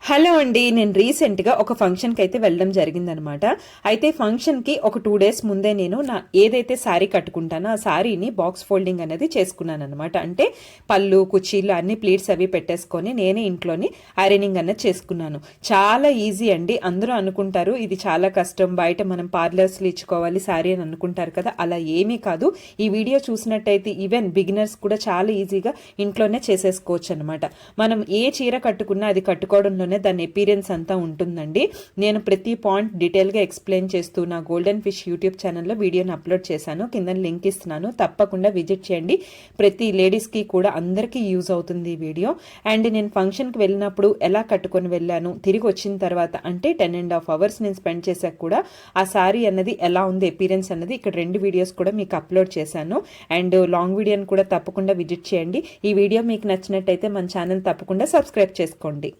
Hello అండి, నేను రీసెంట్గా ఒక ఫంక్షన్కి అయితే వెళ్ళడం జరిగిందనమాట. అయితే ఫంక్షన్కి ఒక 2 డేస్ ముందే నేను ఏదైతే శారీ కట్టుకుంటానో ఆ శారీని బాక్స్ ఫోల్డింగ్ అనేది చేసుకున్నాను అనమాట. అంటే పళ్ళు, కుర్చీలు అన్ని ప్లీట్స్ అవి పెట్టేసుకొని నేనే ఇంట్లోని ఐరనింగ్ అనేది చేసుకున్నాను. చాలా ఈజీ అండి. అందరూ అనుకుంటారు ఇది చాలా కష్టం, బయట మనం పార్లర్స్లో ఇచ్చుకోవాలి శారీ అని అనుకుంటారు కదా. అలా ఏమీ కాదు. ఈ వీడియో చూసినట్టయితే ఈవెన్ బిగినర్స్ కూడా చాలా ఈజీగా ఇంట్లోనే చేసేసుకోవచ్చు అనమాట. మనం ఏ చీర కట్టుకున్నా అది కట్టుకోవడంలోనే దాని ఎపీరియన్స్ అంతా ఉంటుందండి. నేను ప్రతి పాయింట్ డీటెయిల్గా ఎక్స్ప్లెయిన్ చేస్తూ నా గోల్డెన్ ఫిష్ యూట్యూబ్ ఛానల్లో వీడియోని అప్లోడ్ చేశాను. కింద లింక్ ఇస్తున్నాను, తప్పకుండా విజిట్ చేయండి. ప్రతి లేడీస్కి కూడా అందరికీ యూజ్ అవుతుంది ఈ వీడియో. అండ్ నేను ఫంక్షన్కి వెళ్ళినప్పుడు ఎలా కట్టుకొని వెళ్ళాను, తిరిగి వచ్చిన తర్వాత అంటే 10.5 hours నేను స్పెండ్ చేశాక కూడా ఆ శారీ అన్నది ఎలా ఉంది, ఎపీరియన్స్ అన్నది ఇక్కడ 2 వీడియోస్ కూడా మీకు అప్లోడ్ చేశాను. అండ్ లాంగ్ వీడియోని కూడా తప్పకుండా విజిట్ చేయండి. ఈ వీడియో మీకు నచ్చినట్టయితే మన ఛానల్ తప్పకుండా సబ్స్క్రైబ్ చేసుకోండి.